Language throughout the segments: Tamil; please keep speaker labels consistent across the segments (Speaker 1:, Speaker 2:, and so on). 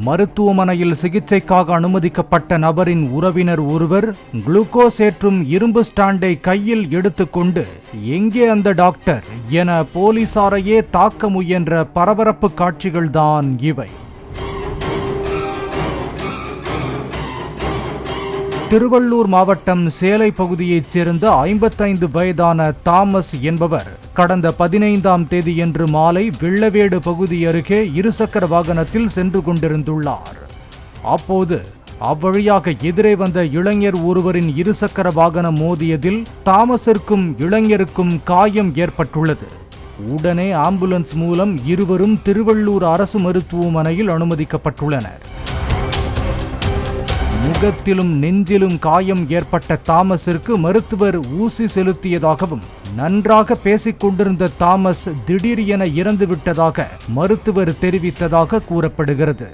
Speaker 1: மருத்துவமனையில் சிகிச்சைக்காக அனுமதிக்கப்பட்ட நபரின் உறவினர் ஒருவர் குளுக்கோஸ் ஏற்றும் இரும்பு ஸ்டாண்டை கையில் எடுத்துக்கொண்டு எங்கே அந்த டாக்டர் என போலீசாரையே தாக்க முயன்ற பரபரப்பு காட்சிகள்தான் இவை. திருவள்ளூர் மாவட்டம் சேலை பகுதியைச் சேர்ந்த 55 வயதான தாமஸ் என்பவர் கடந்த 15ஆம் தேதியன்று மாலை வெள்ளவேடு பகுதி அருகே இருசக்கர வாகனத்தில் சென்று கொண்டிருந்துள்ளார். அப்போது அவ்வழியாக எதிரே வந்த இளைஞர் ஒருவரின் இருசக்கர வாகனம் மோதியதில் தாமஸிற்கும் இளைஞருக்கும் காயம் ஏற்பட்டுள்ளது. உடனே ஆம்புலன்ஸ் மூலம் இருவரும் திருவள்ளூர் அரசு மருத்துவமனையில் அனுமதிக்கப்பட்டுள்ளனர். முகத்திலும் நெஞ்சிலும் காயம் ஏற்பட்ட தாமஸிற்கு மருத்துவர் ஊசி செலுத்தியதாகவும் நன்றாக பேசிக் கொண்டிருந்த தாமஸ் திடீர் என இறந்துவிட்டதாக மருத்துவர் தெரிவித்ததாக கூறப்படுகிறது.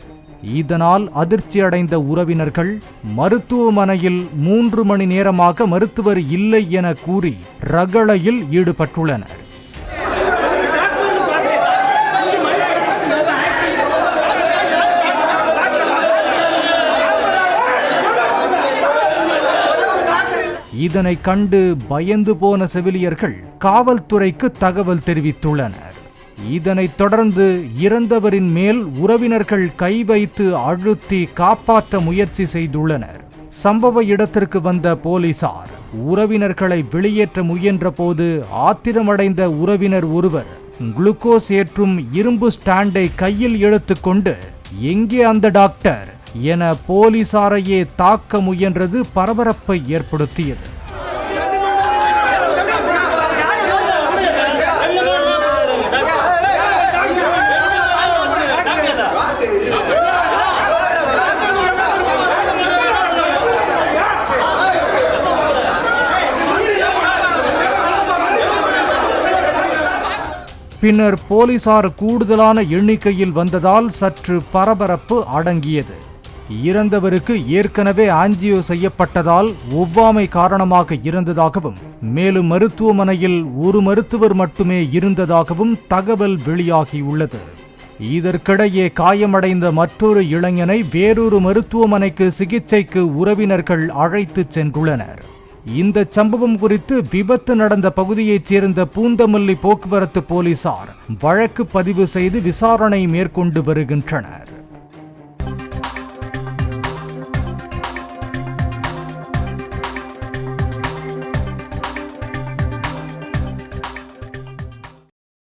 Speaker 1: இதனால் அதிர்ச்சியடைந்த உறவினர்கள் மருத்துவமனையில் 3 மணி நேரமாக மருத்துவர் இல்லை என கூறி ரகளையில் ஈடுபட்டுள்ளனர். இதனை கண்டு பயந்து போன செவிலியர்கள் காவல்துறைக்கு தகவல் தெரிவித்துள்ளனர். இதனைத் தொடர்ந்து இறந்தவரின் மேல் உறவினர்கள் கை வைத்து அழுத்தி காப்பாற்ற முயற்சி செய்துள்ளனர். சம்பவ இடத்திற்கு வந்த போலீசார் உறவினர்களை வெளியேற்ற முயன்ற போது ஆத்திரமடைந்த உறவினர் ஒருவர் குளுக்கோஸ் ஏற்றும் இரும்பு ஸ்டாண்டை கையில் எடுத்துக்கொண்டு எங்கே அந்த டாக்டர் என போலீசாரையே தாக்க முயன்றது பரபரப்பை ஏற்படுத்தியது. பின்னர் போலீசார் கூடுதலான எண்ணிக்கையில் வந்ததால் சற்று பரபரப்பு அடங்கியது. இறந்தவருக்கு ஏற்கனவே ஆஞ்சியோ செய்யப்பட்டதால் ஒவ்வாமை காரணமாக இருந்ததாகவும் மேலும் மருத்துவமனையில் ஒரு மருத்துவர் மட்டுமே இருந்ததாகவும் தகவல் வெளியாகியுள்ளது. இதற்கிடையே காயமடைந்த மற்றொரு இளைஞனை வேறொரு மருத்துவமனைக்கு சிகிச்சைக்கு உறவினர்கள் அழைத்து சென்றுள்ளனர். இந்த சம்பவம் குறித்து விபத்து நடந்த பகுதியைச் சேர்ந்த பூந்தமல்லி போக்குவரத்து போலீசார் வழக்கு பதிவு செய்து விசாரணை மேற்கொண்டு வருகின்றனர்.